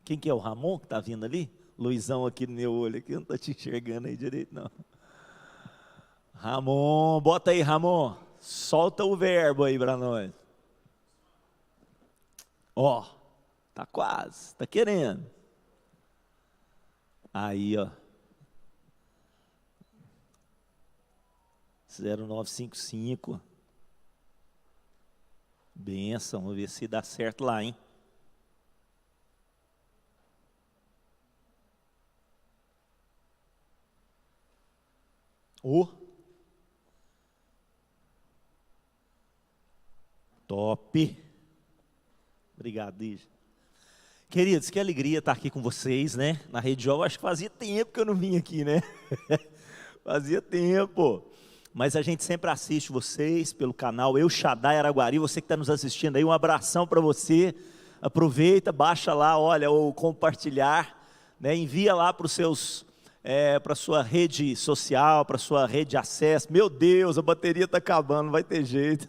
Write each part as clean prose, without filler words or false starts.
Quem que é o Ramon que está vindo ali? Luizão aqui no meu olho, aqui, não está te enxergando aí direito não. Ramon, bota aí Ramon, solta o verbo aí para nós. Ó, tá quase, tá querendo. Aí ó, 0955, benção, vamos ver se dá certo lá, hein. Top. Obrigado, Lígia. Queridos, que alegria estar aqui com vocês, né? Na Rede Jovem, acho que fazia tempo que eu não vim aqui, né? Fazia tempo. Mas a gente sempre assiste vocês pelo canal El Shaddai Araguari. Você que está nos assistindo aí, um abração para você. Aproveita, baixa lá, olha, ou compartilhar, né? Envia lá para os seus, para a sua rede social, para a sua rede de acesso. Meu Deus, a bateria está acabando, não vai ter jeito.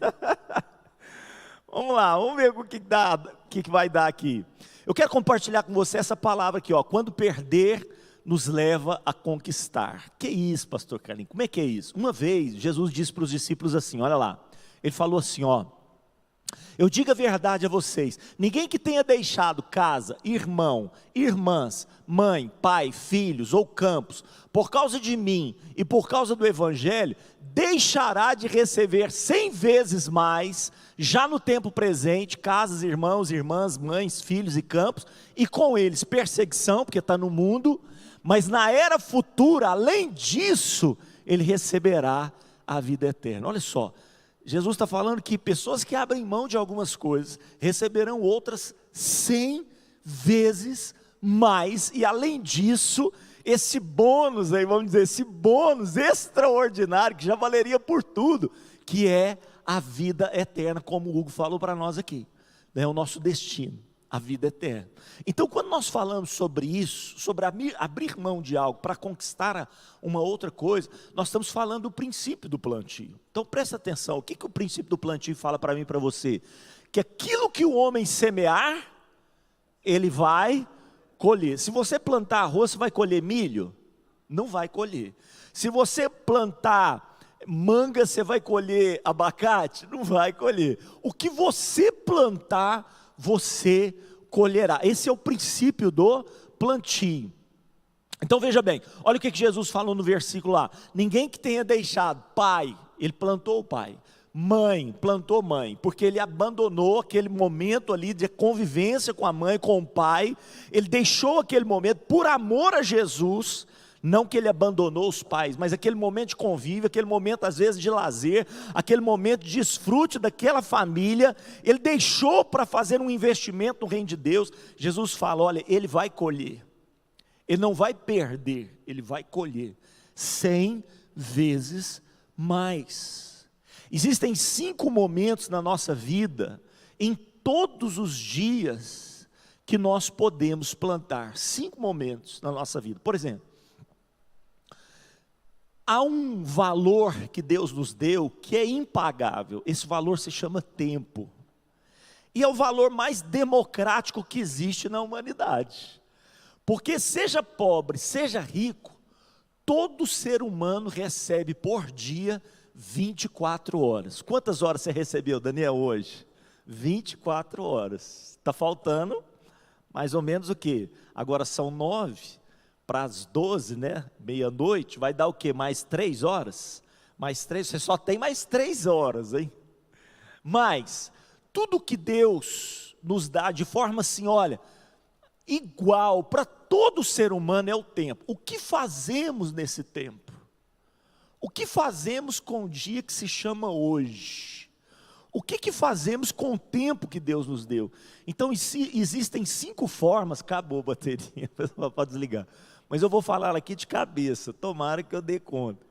Vamos lá, vamos ver o que vai dar aqui. Eu quero compartilhar com você essa palavra aqui, ó. Quando perder, nos leva a conquistar. Que isso, pastor Carlinhos? Como é que é isso? Uma vez, Jesus disse para os discípulos assim, olha lá. Ele falou assim, ó. Eu digo a verdade a vocês, ninguém que tenha deixado casa, irmão, irmãs, mãe, pai, filhos ou campos, por causa de mim e por causa do evangelho, deixará de receber 100 vezes mais, já no tempo presente, casas, irmãos, irmãs, mães, filhos e campos, e com eles perseguição, porque está no mundo, mas na era futura, além disso, ele receberá a vida eterna. Olha só, Jesus está falando que pessoas que abrem mão de algumas coisas, receberão outras 100 vezes mais, e além disso, esse bônus aí, vamos dizer, esse bônus extraordinário, que já valeria por tudo, que é a vida eterna, como o Hugo falou para nós aqui, é o nosso destino, a vida eterna. Então quando nós falamos sobre isso, sobre abrir mão de algo para conquistar uma outra coisa, nós estamos falando do princípio do plantio. Então presta atenção, o que o princípio do plantio fala para mim e para você? Que aquilo que o homem semear, ele vai colher. Se você plantar arroz, você vai colher milho? Não vai colher. Se você plantar manga, você vai colher abacate? Não vai colher. O que você plantar, você colherá. Esse é o princípio do plantio. Então veja bem, olha o que Jesus falou no versículo lá. Ninguém que tenha deixado pai, ele plantou o pai. Mãe, plantou mãe, porque ele abandonou aquele momento ali de convivência com a mãe, com o pai. Ele deixou aquele momento por amor a Jesus. Não que ele abandonou os pais, mas aquele momento de convívio, aquele momento às vezes de lazer, aquele momento de desfrute daquela família, ele deixou para fazer um investimento no reino de Deus. Jesus fala, olha, ele vai colher, ele não vai perder, ele vai colher 100 vezes mais. Existem 5 momentos na nossa vida, em todos os dias, que nós podemos plantar, 5 momentos na nossa vida. Por exemplo, há um valor que Deus nos deu que é impagável. Esse valor se chama tempo. E é o valor mais democrático que existe na humanidade. Porque seja pobre, seja rico, todo ser humano recebe por dia 24 horas. Quantas horas você recebeu, Daniel, hoje? 24 horas. Está faltando mais ou menos o quê? Agora são 9. Para as 12, né, meia-noite, vai dar o quê? Mais 3 horas? Mais 3, você só tem mais 3 horas, hein? Mas, tudo que Deus nos dá de forma assim, olha, igual para todo ser humano é o tempo. O que fazemos nesse tempo? O que fazemos com o dia que se chama hoje? O que fazemos com o tempo que Deus nos deu? Então, existem 5 formas, acabou a bateria, pode desligar. Mas eu vou falar aqui de cabeça, tomara que eu dê conta.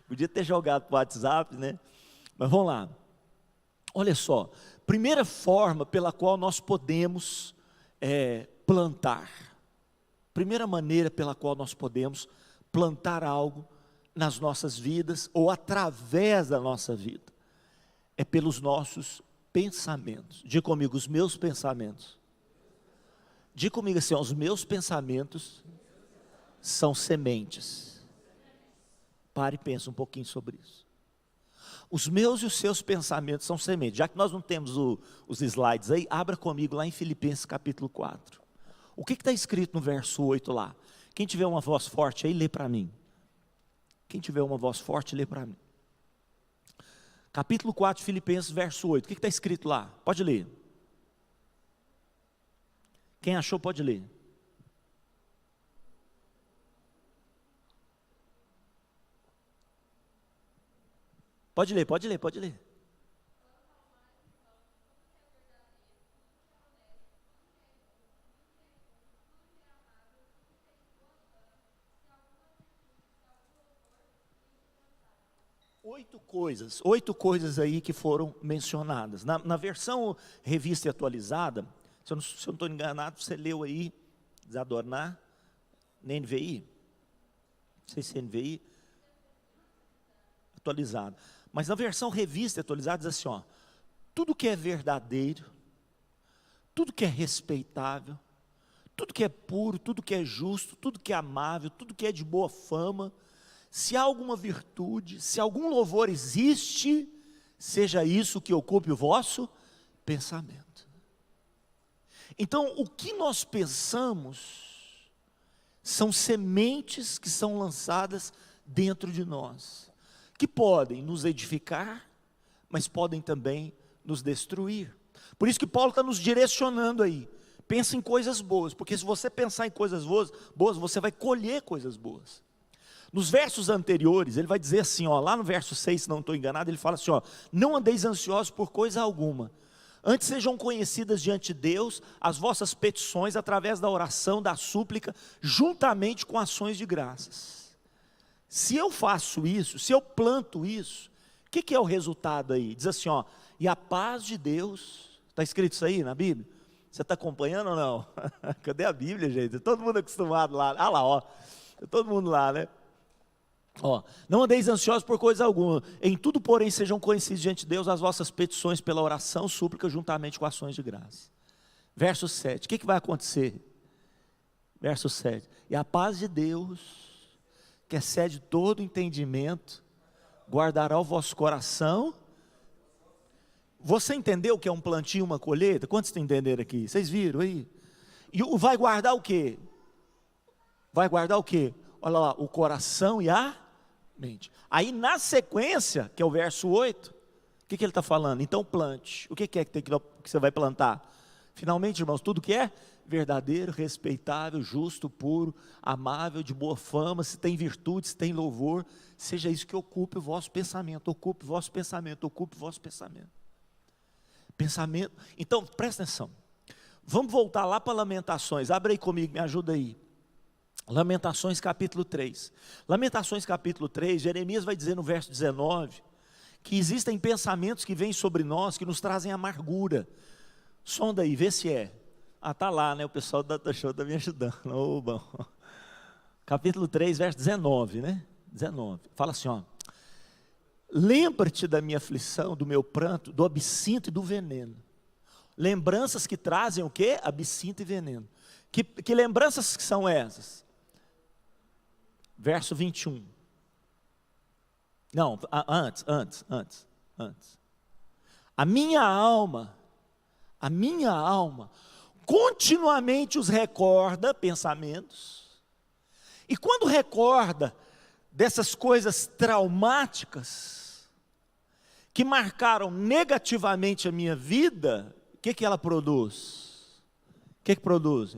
Podia ter jogado para o WhatsApp, né? Mas vamos lá. Olha só, primeira forma pela qual nós podemos plantar. Primeira maneira pela qual nós podemos plantar algo nas nossas vidas, ou através da nossa vida, é pelos nossos pensamentos. Diga comigo, os meus pensamentos. Diga comigo assim, ó, os meus pensamentos são sementes. Pare e pense um pouquinho sobre isso. Os meus e os seus pensamentos são sementes. Já que nós não temos os slides aí, abra comigo lá em Filipenses capítulo 4. O que está escrito no verso 8 lá? Quem tiver uma voz forte aí, lê para mim. Quem tiver uma voz forte, lê para mim. Capítulo 4, Filipenses, verso 8. O que está escrito lá? Pode ler. Quem achou, pode ler. Pode ler, pode ler, pode ler. Oito coisas aí que foram mencionadas. Na versão revista e atualizada, se eu não estou enganado, você leu aí, Desadornar, na NVI? Não sei se é NVI. Atualizada. Mas na versão revista e atualizada diz assim, ó, tudo que é verdadeiro, tudo que é respeitável, tudo que é puro, tudo que é justo, tudo que é amável, tudo que é de boa fama, se há alguma virtude, se algum louvor existe, seja isso que ocupe o vosso pensamento. Então, o que nós pensamos são sementes que são lançadas dentro de nós, que podem nos edificar, mas podem também nos destruir. Por isso que Paulo está nos direcionando aí. Pensa em coisas boas, porque se você pensar em coisas boas, você vai colher coisas boas. Nos versos anteriores, ele vai dizer assim, ó, lá no verso 6, se não estou enganado, ele fala assim, ó, não andeis ansiosos por coisa alguma, antes sejam conhecidas diante de Deus as vossas petições através da oração, da súplica, juntamente com ações de graças. Se eu faço isso, se eu planto isso, o que é o resultado aí? Diz assim, ó, e a paz de Deus, está escrito isso aí na Bíblia? Você está acompanhando ou não? Cadê a Bíblia, gente? Todo mundo acostumado lá, ah lá, ó, todo mundo lá, né? Ó, não andeis ansiosos por coisa alguma, em tudo porém sejam conhecidos diante de Deus as vossas petições pela oração, súplica, juntamente com ações de graça. Verso 7, o que vai acontecer? Verso 7, e a paz de Deus, que excede todo entendimento, guardará o vosso coração. Você entendeu o que é um plantio e uma colheita? Quantos entenderam aqui? Vocês viram aí? E vai guardar o quê? Vai guardar o quê? Olha lá, o coração e a mente. Aí na sequência, que é o verso 8, o que ele está falando? Então plante. O que é que você vai plantar? Finalmente, irmãos, tudo que é verdadeiro, respeitável, justo, puro, amável, de boa fama, se tem virtude, se tem louvor, seja isso que ocupe o vosso pensamento, ocupe o vosso pensamento, ocupe o vosso pensamento. Pensamento, então presta atenção, vamos voltar lá para Lamentações, abre aí comigo, me ajuda aí. Lamentações capítulo 3. Lamentações capítulo 3, Jeremias vai dizer no verso 19, que existem pensamentos que vêm sobre nós, que nos trazem amargura. Sonda aí, vê se é. Ah, está lá, né? O pessoal da show está me ajudando. Oh, bom. Capítulo 3, verso 19, né? 19. Fala assim, ó. Lembra-te da minha aflição, do meu pranto, do absinto e do veneno. Lembranças que trazem o quê? Absinto e veneno. Que lembranças que são essas? Verso 21. Não, antes. A minha alma, continuamente os recorda, pensamentos, e quando recorda dessas coisas traumáticas, que marcaram negativamente a minha vida, o que ela produz? O que produz?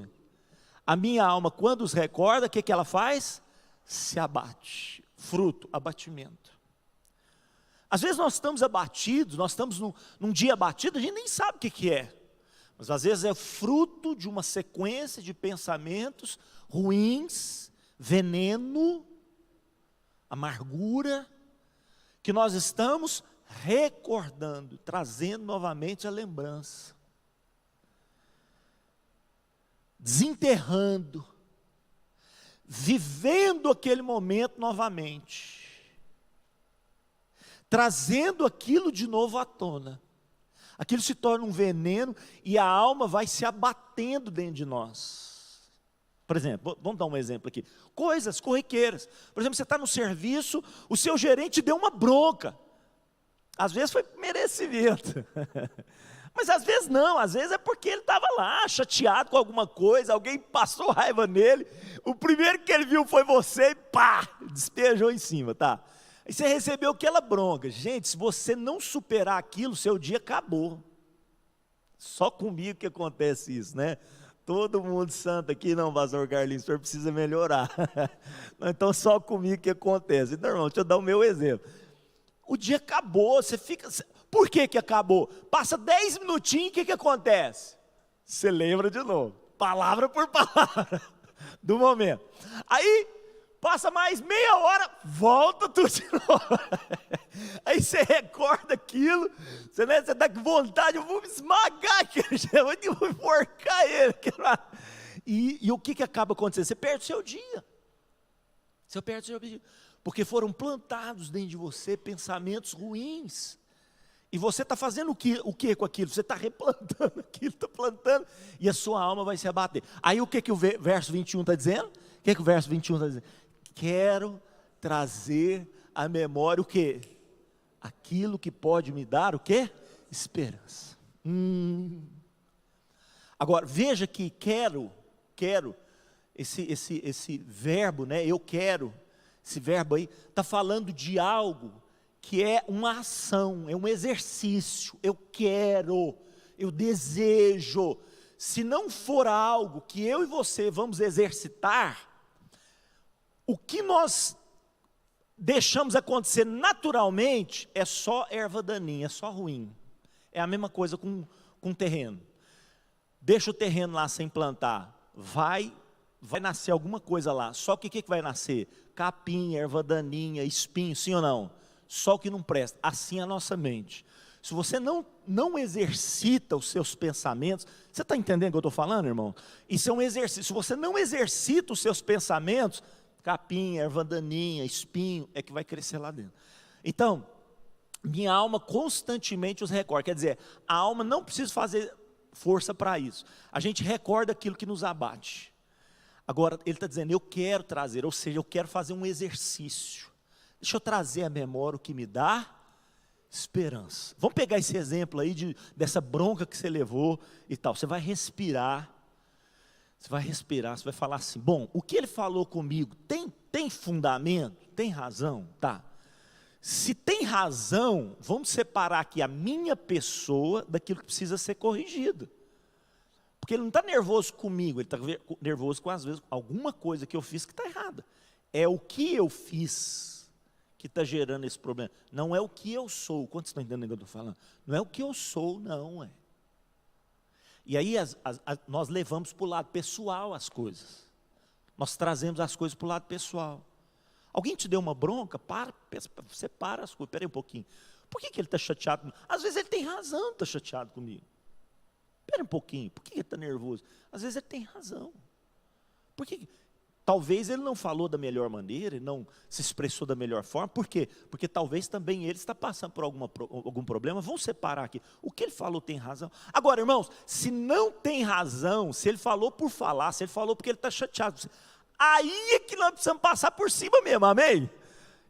A minha alma, quando os recorda, o que ela faz? Se abate, fruto, abatimento. Às vezes nós estamos abatidos, nós estamos num dia abatido, a gente nem sabe o que é. Mas às vezes é fruto de uma sequência de pensamentos ruins, veneno, amargura, que nós estamos recordando, trazendo novamente a lembrança. Desenterrando, vivendo aquele momento novamente, trazendo aquilo de novo à tona. Aquilo se torna um veneno e a alma vai se abatendo dentro de nós. Por exemplo, vamos dar um exemplo aqui. Coisas corriqueiras. Por exemplo, você está no serviço, o seu gerente deu uma bronca. Às vezes foi merecimento. Mas às vezes não, às vezes é porque ele estava lá, chateado com alguma coisa, alguém passou raiva nele, o primeiro que ele viu foi você e pá, despejou em cima, tá? Aí você recebeu aquela bronca. Gente, se você não superar aquilo, seu dia acabou. Só comigo que acontece isso, né? Todo mundo santo aqui, não, pastor Carlinhos, o senhor precisa melhorar. Então só comigo que acontece. Então, irmão, deixa eu dar o meu exemplo. O dia acabou, você fica... Por que acabou? Passa 10 minutinhos, o que acontece? Você lembra de novo, palavra por palavra, do momento. Aí, passa mais meia hora, volta tudo de novo. Aí você recorda aquilo, você dá vontade, eu vou esmagar aquele, eu vou enforcar ele. E o que acaba acontecendo? Você perde o seu dia. Você perde o seu dia. Porque foram plantados dentro de você pensamentos ruins. E você está fazendo o que com aquilo? Você está replantando aquilo, está plantando, e a sua alma vai se abater. Aí o que o verso 21 está dizendo? O que o verso 21 está dizendo? Quero trazer à memória o quê? Aquilo que pode me dar o quê? Esperança. Agora, veja que quero, esse verbo, né? Eu quero, esse verbo aí, está falando de algo que é uma ação, é um exercício. Eu quero, eu desejo. Se não for algo que eu e você vamos exercitar, o que nós deixamos acontecer naturalmente é só erva daninha, é só ruim. É a mesma coisa com terreno. Deixa o terreno lá sem plantar, vai nascer alguma coisa lá. Só que o que vai nascer? Capim, erva daninha, espinho, sim ou não? Só o que não presta. Assim é a nossa mente. Se você não exercita os seus pensamentos, você está entendendo o que eu estou falando, irmão? Isso é um exercício. Se você não exercita os seus pensamentos, capim, erva daninha, espinho, é que vai crescer lá dentro. Então, minha alma constantemente os recorda. Quer dizer, a alma não precisa fazer força para isso. A gente recorda aquilo que nos abate. Agora, ele está dizendo, eu quero trazer, ou seja, eu quero fazer um exercício. Deixa eu trazer à memória o que me dá esperança. Vamos pegar esse exemplo aí dessa bronca que você levou e tal. Você vai respirar, você vai falar assim, bom, o que ele falou comigo tem fundamento, tem razão, tá? Se tem razão, vamos separar aqui a minha pessoa daquilo que precisa ser corrigido. Porque ele não está nervoso comigo, ele está nervoso com, às vezes, alguma coisa que eu fiz que está errada. É o que eu fiz que está gerando esse problema. Não é o que eu sou. Quantos estão entendendo o que eu estou falando? Não é o que eu sou, não é. E aí nós levamos para o lado pessoal as coisas. Nós trazemos as coisas para o lado pessoal. Alguém te deu uma bronca? Separa as coisas. Espera aí um pouquinho. Por que ele está chateado comigo? Às vezes ele tem razão de estar chateado comigo. Espera um pouquinho. Por que ele está nervoso? Às vezes ele tem razão. Por que... Talvez ele não falou da melhor maneira, ele não se expressou da melhor forma. Por quê? Porque talvez também ele está passando por algum problema. Vamos separar aqui. O que ele falou tem razão. Agora, irmãos, se não tem razão, se ele falou por falar, se ele falou porque ele está chateado, aí é que nós precisamos passar por cima mesmo, amém?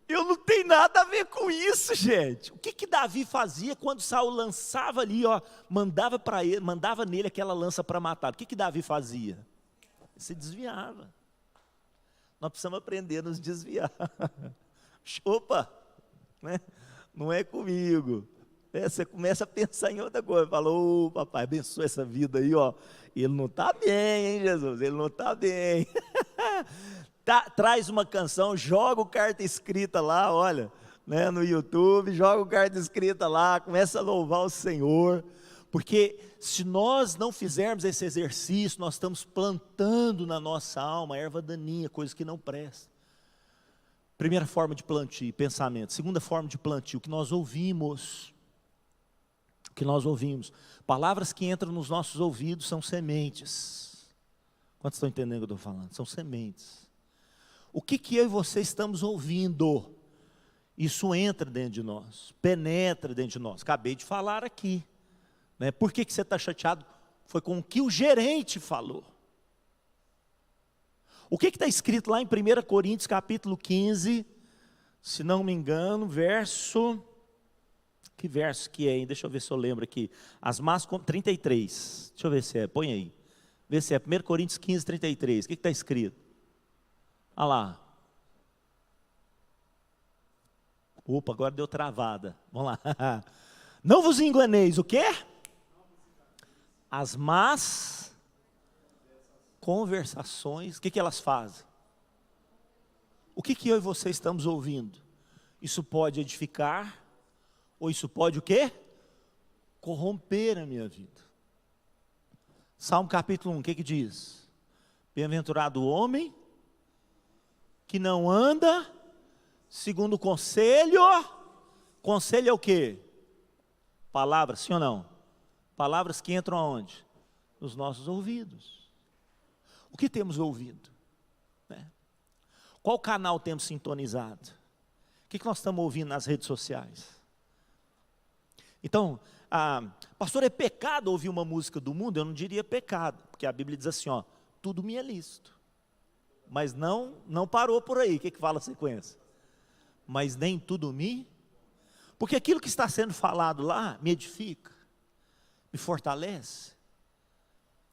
Eu não tenho nada a ver com isso, gente. O que Davi fazia quando Saul lançava ali, ó, mandava nele aquela lança para matar? O que Davi fazia? Ele se desviava. Nós precisamos aprender a nos desviar. Opa, né? Não é comigo. Você começa a pensar em outra coisa. Fala, ô papai, abençoa essa vida aí, ó. Ele não está bem, hein, Jesus? Ele não está bem. Traz uma canção, joga o carta escrita lá, olha, né, no YouTube, joga o carta escrita lá, começa a louvar o Senhor. Porque se nós não fizermos esse exercício, nós estamos plantando na nossa alma erva daninha, coisa que não presta. Primeira forma de plantio, pensamento. Segunda forma de plantio, o que nós ouvimos. O que nós ouvimos. Palavras que entram nos nossos ouvidos são sementes. Quantos estão entendendo o que eu estou falando? São sementes. O que eu e você estamos ouvindo? Isso entra dentro de nós, penetra dentro de nós. Acabei de falar aqui. né? Por que você está chateado? Foi com o que o gerente falou. O que está escrito lá em 1 Coríntios capítulo 15, se não me engano, verso... Que verso que é, hein? Deixa eu ver se eu lembro aqui. As más 33. Deixa eu ver se é, põe aí. Vê se é 1 Coríntios 15, 33. O que está escrito? Olha lá. Opa, agora deu travada. Vamos lá. Não vos enganeis, o quê? As más conversações, o que elas fazem? O que eu e você estamos ouvindo? Isso pode edificar, ou isso pode o quê? Corromper a minha vida. Salmo capítulo 1, o que diz? Bem-aventurado o homem que não anda segundo o conselho. Conselho é o quê? Palavras, sim ou não? Palavras que entram aonde? Nos nossos ouvidos. O que temos ouvido? Né? Qual canal temos sintonizado? O que nós estamos ouvindo nas redes sociais? Então, pastor, é pecado ouvir uma música do mundo? Eu não diria pecado, porque a Bíblia diz assim, ó, tudo me é lícito. Mas não parou por aí. O que fala a sequência? Mas nem tudo me... Porque aquilo que está sendo falado lá me edifica, me fortalece,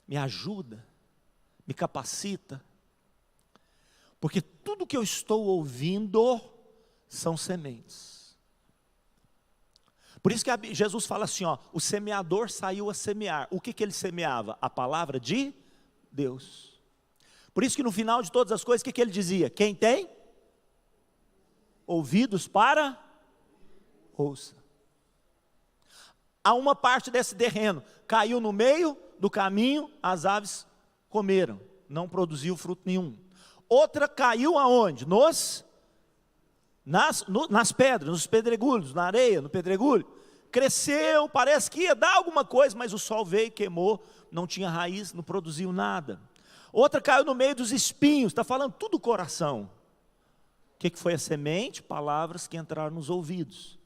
me ajuda, me capacita. Porque tudo que eu estou ouvindo são sementes. Por isso que Jesus fala assim, ó, o semeador saiu a semear. O que ele semeava? A palavra de Deus. Por isso que no final de todas as coisas, o que ele dizia? Quem tem ouvidos para, ouça. Há uma parte desse terreno, caiu no meio do caminho, as aves comeram, não produziu fruto nenhum. Outra caiu aonde? Nas pedras, nos pedregulhos, na areia, no pedregulho. Cresceu, parece que ia dar alguma coisa, mas o sol veio, queimou, não tinha raiz, não produziu nada. Outra caiu no meio dos espinhos, está falando tudo do coração. O que foi a semente? Palavras que entraram nos ouvidos.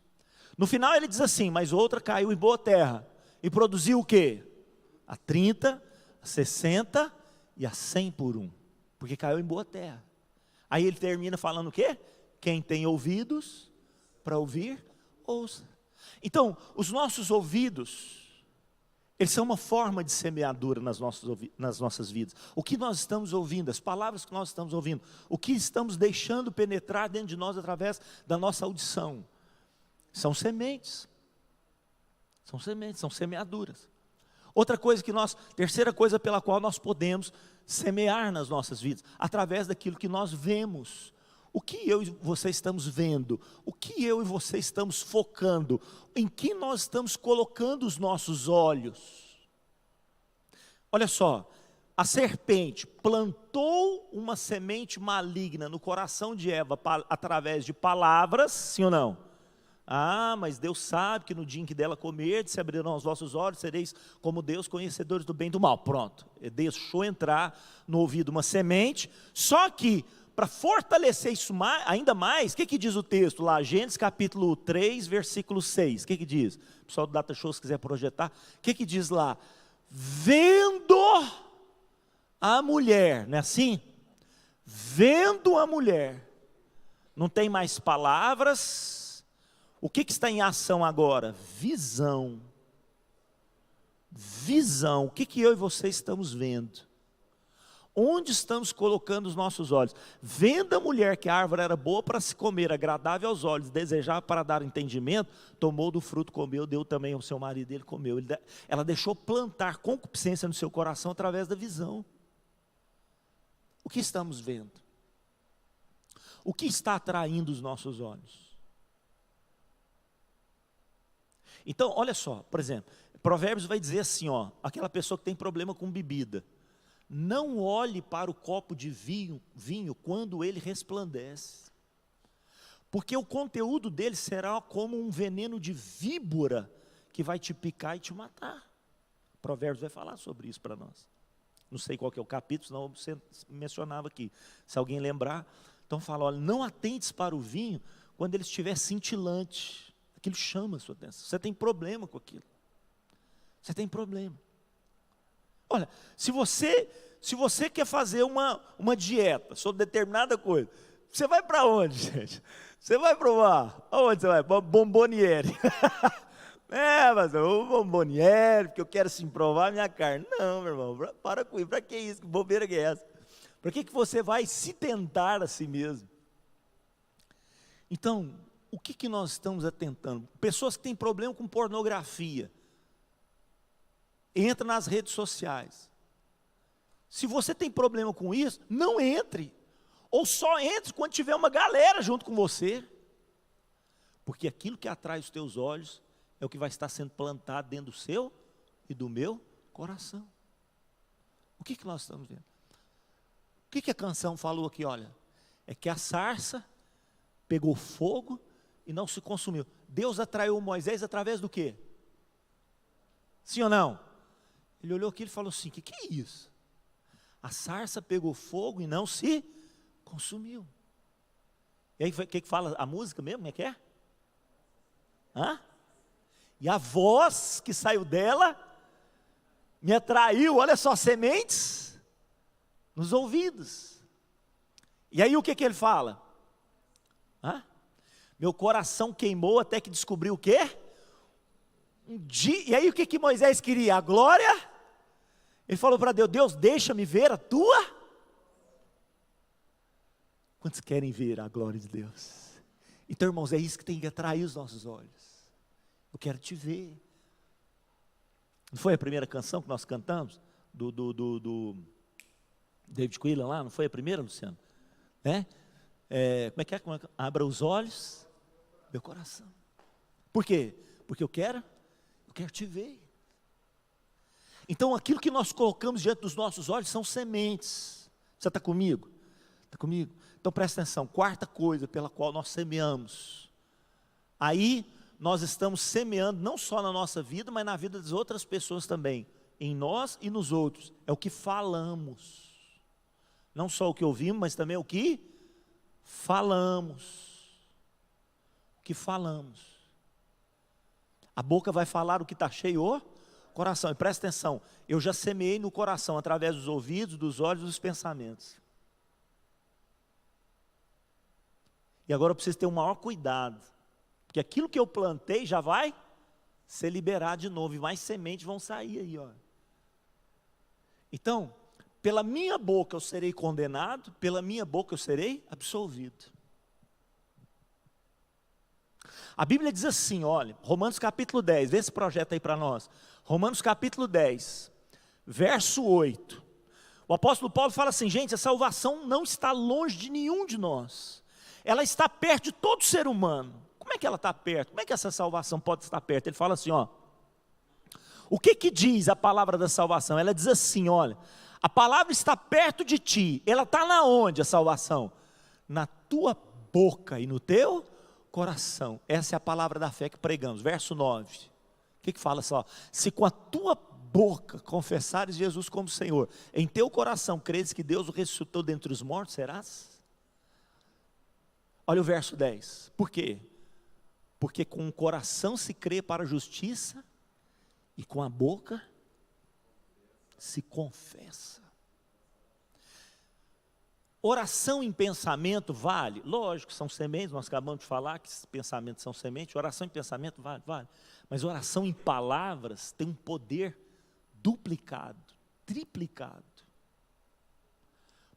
No final ele diz assim, mas outra caiu em boa terra, e produziu o quê? A 30, a 60 e a 100 por um, porque caiu em boa terra. Aí ele termina falando o quê? Quem tem ouvidos para ouvir, ouça. Então, os nossos ouvidos, eles são uma forma de semeadura nas nossas vidas. O que nós estamos ouvindo, as palavras que nós estamos ouvindo, o que estamos deixando penetrar dentro de nós através da nossa audição, são sementes. São sementes, são semeaduras. Outra coisa terceira coisa pela qual nós podemos semear nas nossas vidas, através daquilo que nós vemos. O que eu e você estamos vendo? O que eu e você estamos focando? Em que nós estamos colocando os nossos olhos? Olha só, a serpente plantou uma semente maligna no coração de Eva através de palavras, sim ou não? Ah, mas Deus sabe que no dia em que dela comer, se abrirão os vossos olhos, sereis como Deus, conhecedores do bem e do mal. Pronto, deixou entrar no ouvido uma semente, só que para fortalecer isso ainda mais, o que diz o texto lá? Gênesis capítulo 3, versículo 6. O que diz? O pessoal do Data Show, se quiser projetar. O que diz lá? Vendo a mulher, não é assim? Vendo a mulher. Não tem mais palavras. O que está em ação agora? Visão. Visão. O que eu e você estamos vendo? Onde estamos colocando os nossos olhos? Vendo a mulher que a árvore era boa para se comer, agradável aos olhos, desejável para dar entendimento, tomou do fruto, comeu, deu também ao seu marido, ele comeu. Ela deixou plantar concupiscência no seu coração através da visão. O que estamos vendo? O que está atraindo os nossos olhos? Então, olha só, por exemplo, Provérbios vai dizer assim, ó, aquela pessoa que tem problema com bebida, não olhe para o copo de vinho quando ele resplandece, porque o conteúdo dele será como um veneno de víbora que vai te picar e te matar. Provérbios vai falar sobre isso para nós. Não sei qual que é o capítulo, senão você mencionava aqui. Se alguém lembrar, então fala, olha, não atentes para o vinho quando ele estiver cintilante. Aquilo chama a sua atenção. Você tem problema com aquilo. Você tem problema. Olha, se você quer fazer uma dieta sobre determinada coisa, você vai para onde, gente? Você vai provar? Aonde você vai? Bomboniere. Mas o bomboniere, porque eu quero sim provar a minha carne. Não, meu irmão, para com isso. Para que isso? Que bobeira que é essa? Para que você vai se tentar a si mesmo? Então, o que nós estamos atentando? Pessoas que têm problema com pornografia. Entra nas redes sociais. Se você tem problema com isso, não entre. Ou só entre quando tiver uma galera junto com você. Porque aquilo que atrai os teus olhos é o que vai estar sendo plantado dentro do seu e do meu coração. O que nós estamos vendo? O que a canção falou aqui? Olha, é que a sarça pegou fogo e não se consumiu. Deus atraiu Moisés através do quê? Sim ou não? Ele olhou aqui e falou assim, que é isso? A sarça pegou fogo e não se consumiu. E aí, o que fala a música mesmo? Como é que é? E a voz que saiu dela me atraiu, olha só, sementes nos ouvidos. E aí o que ele fala? Meu coração queimou até que descobriu o quê? E aí o que Moisés queria? A glória? Ele falou para Deus, Deus, deixa-me ver a tua. Quantos querem ver a glória de Deus? Então, irmãos, é isso que tem que atrair os nossos olhos. Eu quero te ver. Não foi a primeira canção que nós cantamos? Do David Quillan lá, não foi a primeira, Luciano? Como é que é? Abra os olhos, meu coração. Por quê? Porque eu quero te ver. Então, aquilo que nós colocamos diante dos nossos olhos são sementes. Você está comigo? Está comigo? Então, presta atenção. Quarta coisa pela qual nós semeamos. Aí, nós estamos semeando não só na nossa vida, mas na vida das outras pessoas também. Em nós e nos outros. É o que falamos. Não só o que ouvimos, mas também o que falamos. O que falamos. A boca vai falar o que está cheio, o coração. E presta atenção, eu já semeei no coração, através dos ouvidos, dos olhos e dos pensamentos. E agora eu preciso ter um maior cuidado. Porque aquilo que eu plantei já vai ser liberado de novo. E mais sementes vão sair aí, ó. Então, pela minha boca eu serei condenado, pela minha boca eu serei absolvido. A Bíblia diz assim, olha, Romanos capítulo 10, vê esse projeto aí para nós. Romanos capítulo 10, verso 8. O apóstolo Paulo fala assim, gente, a salvação não está longe de nenhum de nós. Ela está perto de todo ser humano. Como é que ela está perto? Como é que essa salvação pode estar perto? Ele fala assim, ó. O que diz a palavra da salvação? Ela diz assim, olha, a palavra está perto de ti. Ela está na onde a salvação? Na tua boca e no teu coração. Essa é a palavra da fé que pregamos. Verso 9. O que fala só? Se com a tua boca confessares Jesus como Senhor, em teu coração creres que Deus o ressuscitou dentre os mortos, serás? Olha o verso 10. Por quê? Porque com o coração se crê para a justiça e com a boca se confessa. Oração em pensamento vale? Lógico, são sementes, nós acabamos de falar que pensamentos são sementes. Oração em pensamento vale. Mas oração em palavras tem um poder duplicado, triplicado.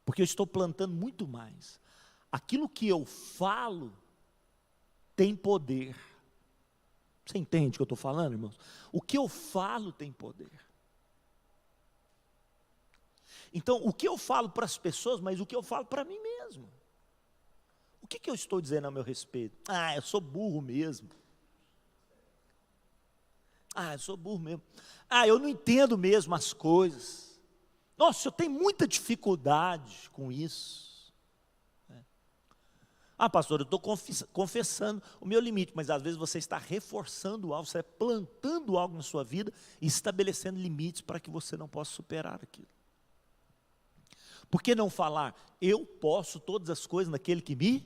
Porque eu estou plantando muito mais. Aquilo que eu falo tem poder. Você entende o que eu estou falando, irmãos? O que eu falo tem poder. Então, o que eu falo para as pessoas, mas o que eu falo para mim mesmo. O que eu estou dizendo a meu respeito? Eu sou burro mesmo. Eu sou burro mesmo. Eu não entendo mesmo as coisas. Nossa, eu tenho muita dificuldade com isso. Pastor, eu estou confessando o meu limite, mas às vezes você está reforçando algo, você está plantando algo na sua vida e estabelecendo limites para que você não possa superar aquilo. Por que não falar, eu posso todas as coisas naquele que me...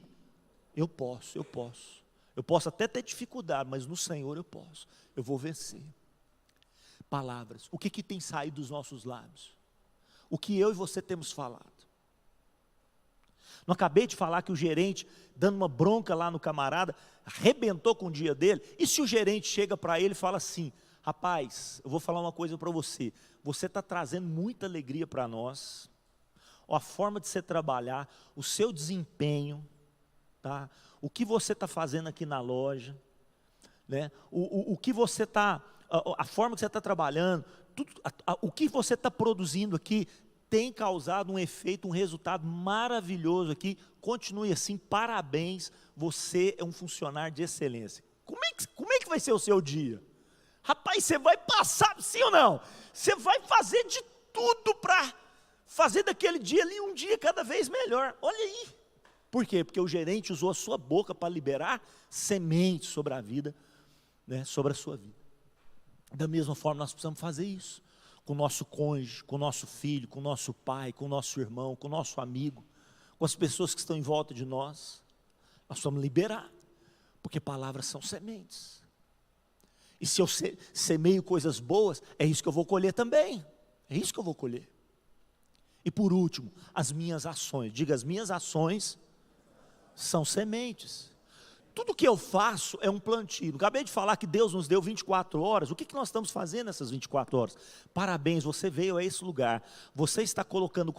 Eu posso. Eu posso até ter dificuldade, mas no Senhor eu posso, eu vou vencer. palavras. O que tem saído dos nossos lábios? O que eu e você temos falado? Não acabei de falar que o gerente, dando uma bronca lá no camarada, arrebentou com o dia dele. E se o gerente chega para ele e fala assim: rapaz, eu vou falar uma coisa para você. Você está trazendo muita alegria para nós. A forma de você trabalhar, o seu desempenho, tá? O que você está fazendo aqui na loja, né? O que você está, a forma que você está trabalhando, tudo, o que você está produzindo aqui, tem causado um efeito, um resultado maravilhoso aqui. Continue assim, parabéns, você é um funcionário de excelência. Como é que vai ser o seu dia? Rapaz, você vai passar, sim ou não? Você vai fazer de tudo para fazer daquele dia ali um dia cada vez melhor. Olha aí. Por quê? Porque o gerente usou a sua boca para liberar sementes sobre a vida, né, sobre a sua vida. Da mesma forma, nós precisamos fazer isso com o nosso cônjuge, com o nosso filho, com o nosso pai, com o nosso irmão, com o nosso amigo, com as pessoas que estão em volta de nós. Nós vamos liberar, porque palavras são sementes. E se eu semeio coisas boas, é isso que eu vou colher também. É isso que eu vou colher. E por último, as minhas ações. Diga, as minhas ações são sementes. Tudo que eu faço é um plantio. Acabei de falar que Deus nos deu 24 horas. O que nós estamos fazendo nessas 24 horas? Parabéns, você veio a esse lugar. Você está colocando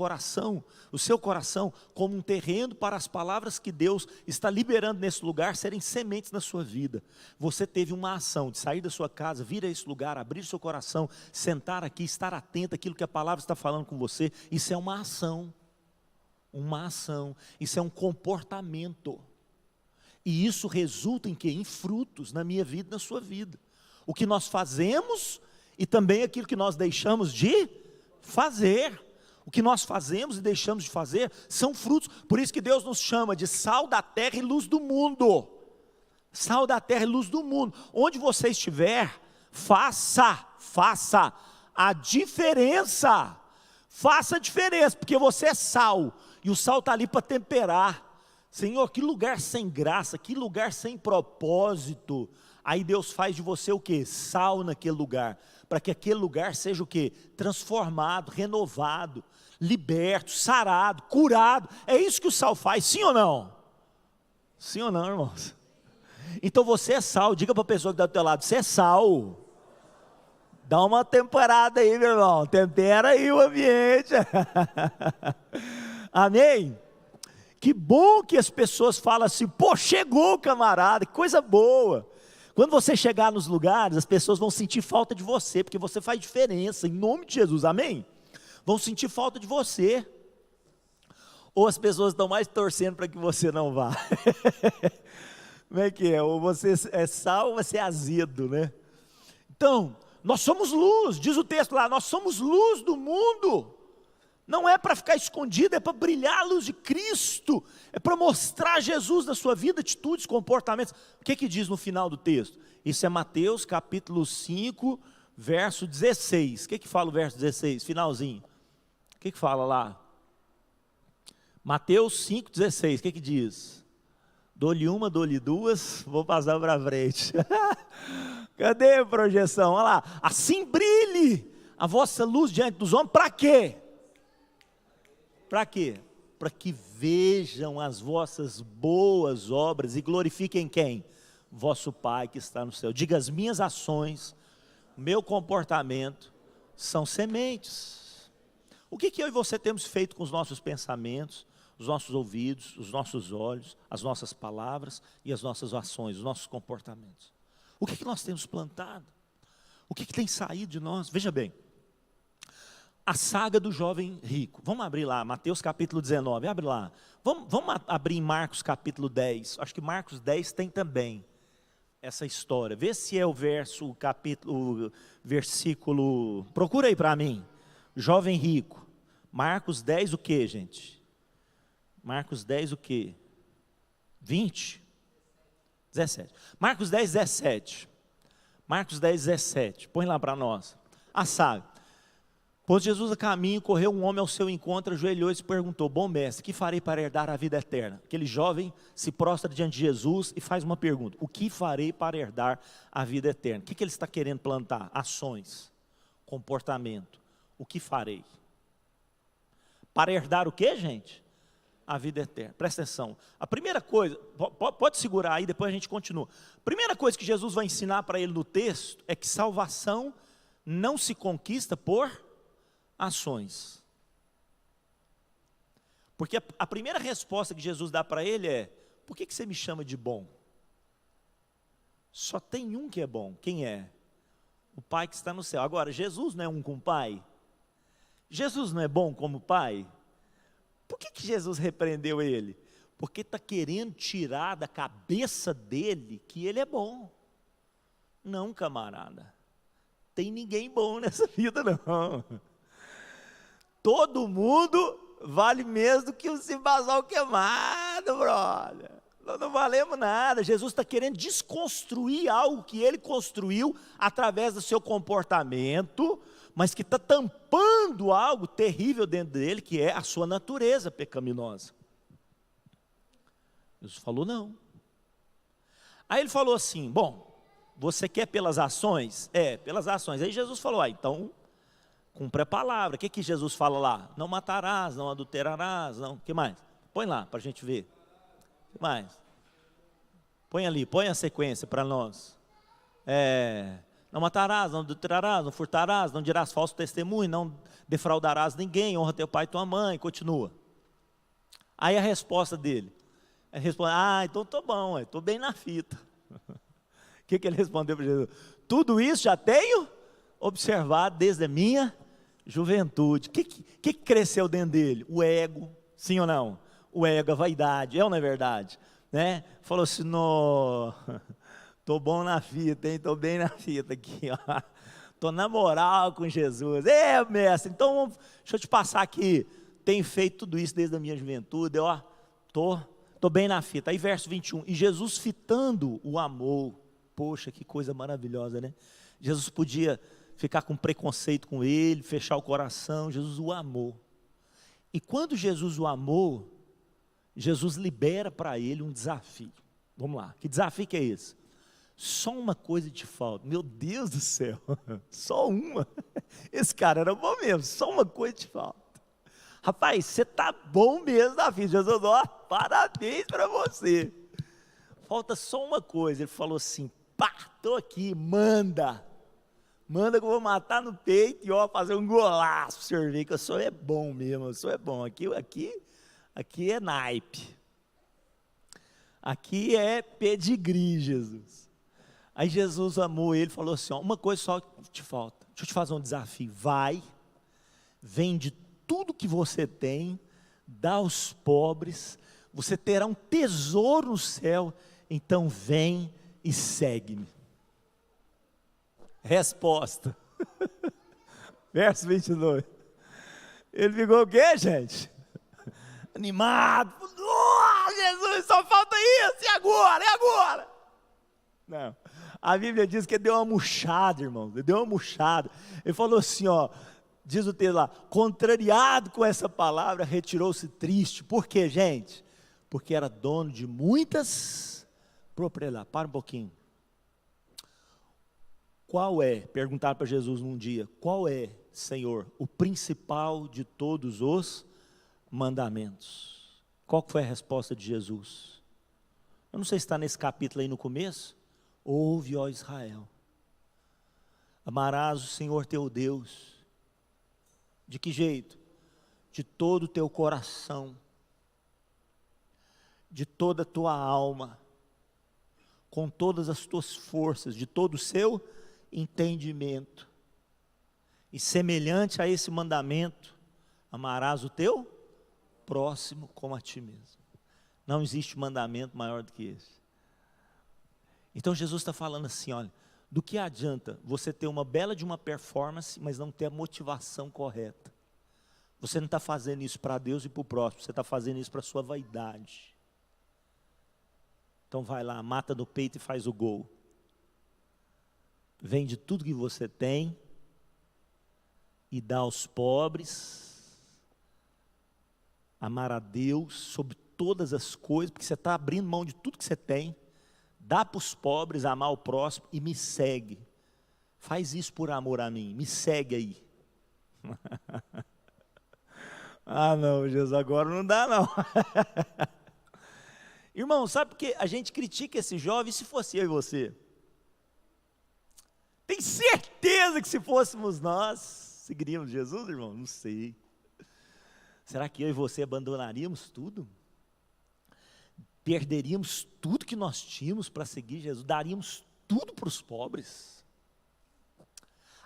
o seu coração, como um terreno para as palavras que Deus está liberando nesse lugar serem sementes na sua vida. Você teve uma ação de sair da sua casa, vir a esse lugar, abrir seu coração, sentar aqui, estar atento àquilo que a palavra está falando com você. Isso é uma ação. Uma ação. Isso é um comportamento. E isso resulta em quê? Em frutos na minha vida e na sua vida. O que nós fazemos e também aquilo que nós deixamos de fazer. O que nós fazemos e deixamos de fazer são frutos. Por isso que Deus nos chama de sal da terra e luz do mundo. Sal da terra e luz do mundo. Onde você estiver, faça a diferença. Faça a diferença, porque você é sal. E o sal está ali para temperar. Senhor, que lugar sem graça, que lugar sem propósito. Aí Deus faz de você o quê? Sal naquele lugar, para que aquele lugar seja o quê? Transformado, renovado, liberto, sarado, curado. É isso que o sal faz, sim ou não? Sim ou não, irmãos? Então você é sal, diga para a pessoa que está do teu lado, você é sal. Dá uma temperada aí, meu irmão, tempera aí o ambiente. Amém? Que bom que as pessoas falam assim: pô, chegou o camarada, que coisa boa. Quando você chegar nos lugares, as pessoas vão sentir falta de você, porque você faz diferença, em nome de Jesus, amém? Vão sentir falta de você. Ou as pessoas estão mais torcendo para que você não vá. Como é que é? Ou você é sal ou você é azedo, né? Então, nós somos luz, diz o texto lá, nós somos luz do mundo. Não é para ficar escondido, é para brilhar a luz de Cristo, é para mostrar Jesus na sua vida, atitudes, comportamentos. O que diz no final do texto? Isso é Mateus capítulo 5, verso 16. O que fala o verso 16, finalzinho? O que fala lá? Mateus 5, 16, o que diz? Dou-lhe uma, dou-lhe duas, vou passar para frente. Cadê a projeção? Olha lá, assim brilhe a vossa luz diante dos homens, para quê? Para quê? Para que vejam as vossas boas obras e glorifiquem quem? Vosso Pai que está no céu. Diga, as minhas ações, meu comportamento são sementes. O que eu e você temos feito com os nossos pensamentos, os nossos ouvidos, os nossos olhos, as nossas palavras e as nossas ações, os nossos comportamentos? O que nós temos plantado? O que tem saído de nós? Veja bem. A saga do jovem rico. Vamos abrir lá, Mateus capítulo 19, abre lá. Vamos abrir em Marcos capítulo 10. Acho que Marcos 10 tem também essa história. Vê se é o versículo, procura aí para mim. Jovem rico. Marcos 10 o que, gente? Marcos 10 o que? 20? 17. Marcos 10, 17. Marcos 10, 17. Põe lá para nós. A saga. Pois Jesus a caminho, correu um homem ao seu encontro, ajoelhou e se perguntou: bom mestre, que farei para herdar a vida eterna? Aquele jovem se prostra diante de Jesus e faz uma pergunta: o que farei para herdar a vida eterna? O que ele está querendo plantar? Ações. comportamento. O que farei? Para herdar o quê, gente? A vida eterna. Presta atenção. A primeira coisa, pode segurar aí, depois a gente continua. A primeira coisa que Jesus vai ensinar para ele no texto é que salvação não se conquista por ações. Porque a primeira resposta que Jesus dá para ele é: por que você me chama de bom? Só tem um que é bom. Quem é? O Pai que está no céu. Agora, Jesus não é um com o Pai? Jesus não é bom como Pai? Por que Jesus repreendeu ele? Porque está querendo tirar da cabeça dele que ele é bom. Não, camarada. Tem ninguém bom nessa vida, não. Todo mundo vale mesmo do que um cimbazol queimado, brother. Nós não valemos nada. Jesus está querendo desconstruir algo que ele construiu através do seu comportamento, mas que está tampando algo terrível dentro dele, que é a sua natureza pecaminosa. Jesus falou não. Aí ele falou assim: bom, você quer pelas ações? É, pelas ações. Aí Jesus falou: então, cumpre a palavra. O que Jesus fala lá? Não matarás, não adulterarás, não. O que mais? Põe lá, para a gente ver. O que mais? Põe ali, põe a sequência para nós. Não matarás, não adulterarás, não furtarás, não dirás falso testemunho, não defraudarás ninguém, honra teu pai e tua mãe, continua. Aí a resposta dele, ele responde: então estou bom, estou bem na fita. O que ele respondeu para Jesus? Tudo isso já tenho observado desde a minha juventude. O que cresceu dentro dele? O ego, sim ou não? O ego, a vaidade, é ou não é verdade? Né? Falou assim: estou bom na fita, hein? Estou bem na fita aqui, ó. Estou na moral com Jesus. Mestre, então deixa eu te passar aqui. Tenho feito tudo isso desde a minha juventude, ó. Estou bem na fita. Aí verso 21, e Jesus fitando o amor. Poxa, que coisa maravilhosa, né? Jesus podia ficar com preconceito com ele, fechar o coração. Jesus o amou. E quando Jesus o amou, Jesus libera para ele um desafio. Vamos lá, que desafio que é esse? Só uma coisa te falta. Meu Deus do céu, só uma. Esse cara era bom mesmo, só uma coisa te falta. Rapaz, você está bom mesmo na vida. Jesus, ó, parabéns para você. Falta só uma coisa. Ele falou assim: pá, estou aqui, manda que eu vou matar no peito e ó, fazer um golaço para você ver que eu sou bom mesmo, eu sou bom. Aqui é naipe. Aqui é pedigree, Jesus. Aí Jesus amou ele, falou assim: ó, uma coisa só te falta, deixa eu te fazer um desafio. Vai, vende tudo que você tem, dá aos pobres, você terá um tesouro no céu, então vem e segue-me. Resposta. Verso 22. Ele ficou o quê, gente? Animado. Jesus, só falta isso, e agora? Não, a Bíblia diz que ele deu uma murchada, irmão, ele deu uma murchada. Ele falou assim, ó, diz o texto lá: contrariado com essa palavra, retirou-se triste. Por quê, gente? Porque era dono de muitas propriedades. Para um pouquinho. Perguntaram para Jesus num dia: qual é, Senhor, o principal de todos os mandamentos? Qual foi a resposta de Jesus? Eu não sei se está nesse capítulo aí no começo. Ouve, ó Israel, amarás o Senhor teu Deus. De que jeito? De todo o teu coração, de toda a tua alma, com todas as tuas forças, de todo o seu entendimento. E semelhante a esse mandamento, amarás o teu próximo como a ti mesmo. Não existe mandamento maior do que esse. Então Jesus está falando assim, olha, do que adianta você ter uma bela de uma performance, mas não ter a motivação correta? Você não está fazendo isso para Deus e para o próximo, você está fazendo isso para a sua vaidade. Então vai lá, mata no peito e faz o gol. Vende tudo que você tem e dá aos pobres. Amar a Deus sobre todas as coisas, porque você está abrindo mão de tudo que você tem. Dá para os pobres, amar o próximo e me segue. Faz isso por amor a mim, me segue aí. Ah não, Jesus, agora não dá não. Irmão, sabe por que a gente critica esse jovem, e se fosse eu e você? Tem certeza que se fôssemos nós, seguiríamos Jesus, irmão? Não sei. Será que eu e você abandonaríamos tudo? Perderíamos tudo que nós tínhamos para seguir Jesus? Daríamos tudo para os pobres?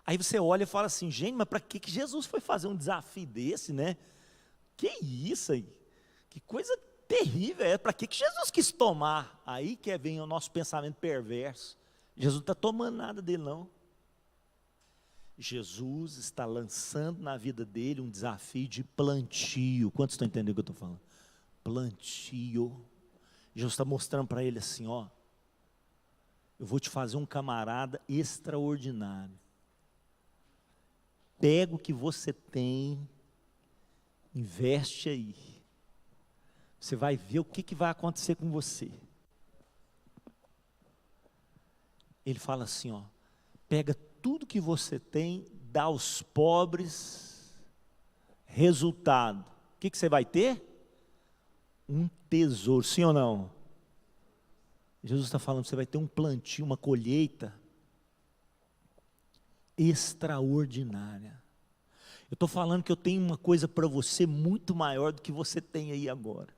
Aí você olha e fala assim, gente, mas para que Jesus foi fazer um desafio desse, né? Que isso aí? Que coisa terrível é, para que Jesus quis tomar? Aí que vem o nosso pensamento perverso. Jesus não está tomando nada dele não. Jesus está lançando na vida dele um desafio de plantio. Quantos estão entendendo o que eu estou falando? Plantio. Jesus está mostrando para ele assim, ó, eu vou te fazer um camarada extraordinário. Pega o que você tem, investe aí. Você vai ver o que vai acontecer com você. Ele fala assim, ó, pega tudo que você tem, dá aos pobres, resultado. O que você vai ter? Um tesouro, sim ou não? Jesus está falando, você vai ter um plantio, uma colheita extraordinária. Eu estou falando que eu tenho uma coisa para você muito maior do que você tem aí agora.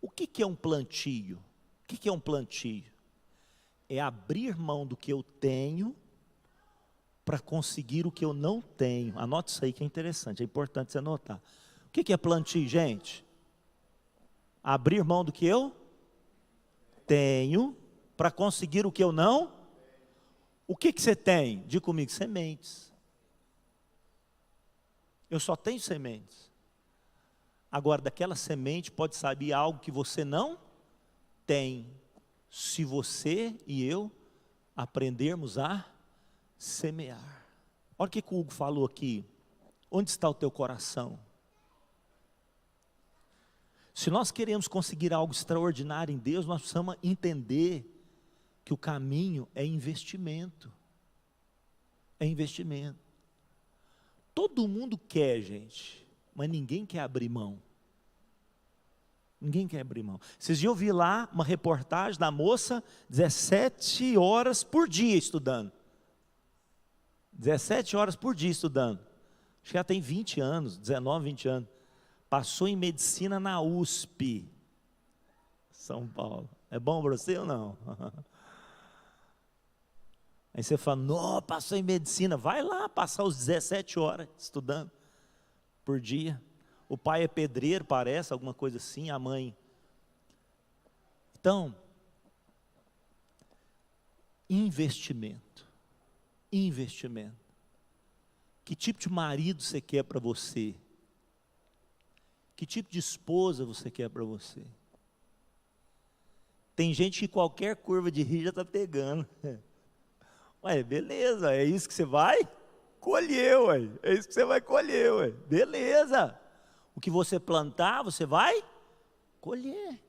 O que é um plantio? O que é um plantio? É abrir mão do que eu tenho para conseguir o que eu não tenho. Anote isso aí que é interessante, é importante você anotar. O que é plantio, gente? Abrir mão do que eu tenho para conseguir o que eu não. O que você tem? Diga comigo, sementes. Eu só tenho sementes. Agora, daquela semente pode sair algo que você não tem, se você e eu aprendermos a semear. Olha o que o Hugo falou aqui. Onde está o teu coração? Se nós queremos conseguir algo extraordinário em Deus, nós precisamos entender que o caminho é investimento. É investimento. Todo mundo quer, gente, mas ninguém quer abrir mão. Ninguém quer abrir mão. Vocês iam ouvir lá uma reportagem da moça, 17 horas por dia estudando. 17 horas por dia estudando. Acho que ela tem 20 anos, 19, 20 anos. Passou em medicina na USP, São Paulo. É bom para você ou não? Aí você fala, não, passou em medicina. Vai lá passar os 17 horas estudando por dia. O pai é pedreiro, parece, alguma coisa assim, a mãe. Então, investimento. Investimento. Que tipo de marido você quer para você? Que tipo de esposa você quer para você? Tem gente que qualquer curva de rio já está pegando. Ué, beleza, é isso que você vai colher, ué. É isso que você vai colher, ué. Beleza. O que você plantar, você vai colher.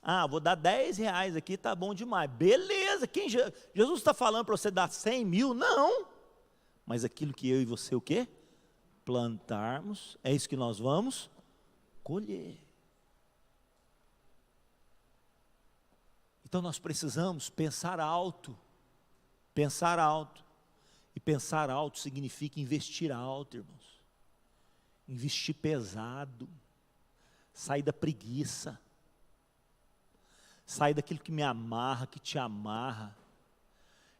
Ah, vou dar 10 reais aqui, tá bom demais. Beleza, Jesus está falando para você dar 100 mil? Não. Mas aquilo que eu e você, o quê? Plantarmos, é isso que nós vamos colher. Então nós precisamos pensar alto. Pensar alto. E pensar alto significa investir alto, irmãos. Investir pesado. Sair da preguiça. Sair daquilo que me amarra, que te amarra.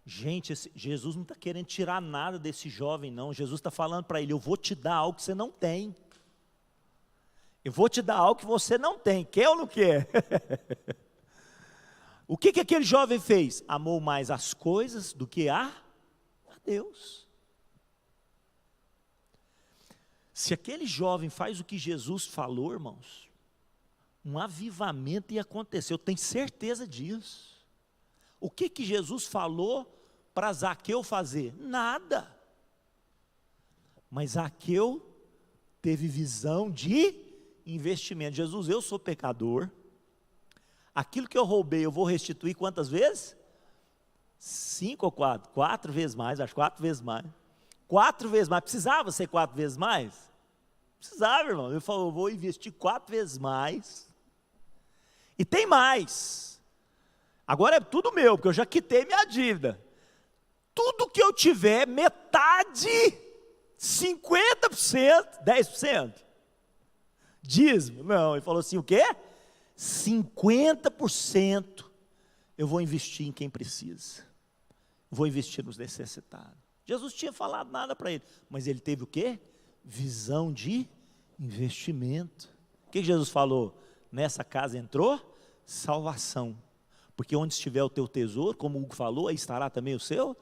Gente, Jesus não está querendo tirar nada desse jovem não. Jesus está falando para ele, eu vou te dar algo que você não tem. Eu vou te dar algo que você não tem. Quer ou não quer? O que aquele jovem fez? Amou mais as coisas do que a Deus. Se aquele jovem faz o que Jesus falou, irmãos, um avivamento ia acontecer, eu tenho certeza disso. O que Jesus falou para Zaqueu fazer? Nada. Mas Zaqueu teve visão de investimento. Jesus, eu sou pecador. Aquilo que eu roubei, eu vou restituir quantas vezes? 5 ou 4? 4 vezes mais, acho 4 vezes mais. 4 vezes mais, precisava ser 4 vezes mais? Precisava, irmão. Ele falou, eu vou investir 4 vezes mais. E tem mais. Agora é tudo meu, porque eu já quitei minha dívida. Tudo que eu tiver, metade, 50%, 10%. Dízimo. Não, ele falou assim, o quê? 50% eu vou investir em quem precisa. Vou investir nos necessitados. Jesus tinha falado nada para ele, mas ele teve o quê? Visão de investimento. O que Jesus falou? Nessa casa entrou salvação, porque onde estiver o teu tesouro, como o Hugo falou, aí estará também o seu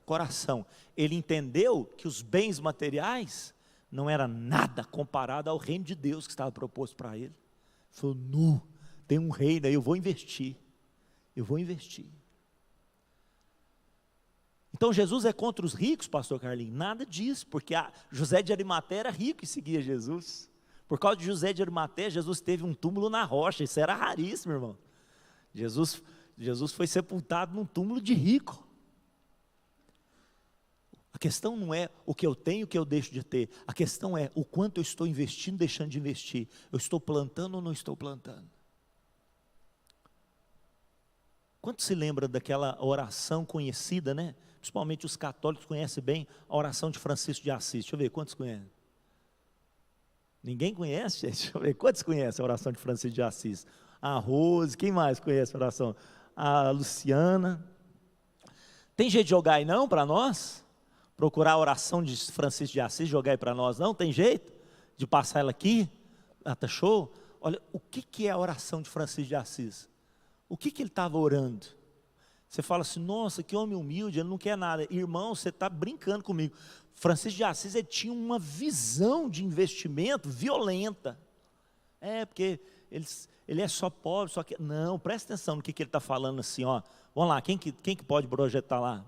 coração. Ele entendeu que os bens materiais não era nada comparado ao reino de Deus que estava proposto para ele. Ele falou, tem um reino aí, eu vou investir. Então Jesus é contra os ricos, pastor Carlinhos? Nada disso, porque José de Arimateia era rico e seguia Jesus. Por causa de José de Arimateia, Jesus teve um túmulo na rocha, isso era raríssimo, irmão. Jesus foi sepultado num túmulo de rico. A questão não é o que eu tenho, o que eu deixo de ter. A questão é o quanto eu estou investindo, deixando de investir. Eu estou plantando ou não estou plantando? Quanto se lembra daquela oração conhecida, né? Principalmente os católicos conhecem bem a oração de Francisco de Assis. Deixa eu ver, quantos conhecem? Ninguém conhece, gente? Deixa eu ver, quantos conhecem a oração de Francisco de Assis? A Rose, quem mais conhece a oração? A Luciana. Tem jeito de jogar aí não para nós? Procurar a oração de Francisco de Assis, jogar aí para nós não? Tem jeito de passar ela aqui? Ah, tá show? Olha, o que é a oração de Francisco de Assis? O que ele estava orando? Você fala assim, nossa, que homem humilde, ele não quer nada. Irmão, você está brincando comigo. Francisco de Assis, ele tinha uma visão de investimento violenta. Porque ele é só pobre, só que... Não, presta atenção no que ele está falando assim, ó. Vamos lá, quem que pode projetar lá?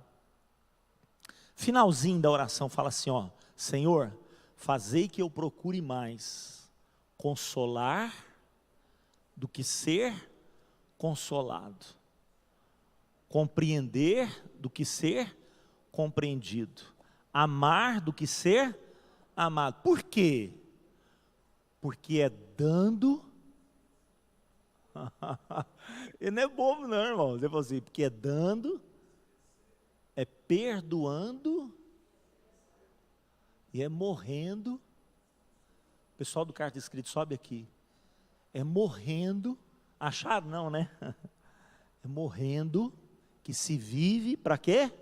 Finalzinho da oração, fala assim, ó. Senhor, fazei que eu procure mais consolar do que ser consolado, compreender do que ser compreendido, amar do que ser amado. Por quê? Porque é dando. Ele não é bobo não, irmão. Você fala assim, porque é dando, é perdoando e é morrendo. O pessoal do Carta Escrita sobe aqui. É morrendo. Acharam não, né? É morrendo que se vive para quê?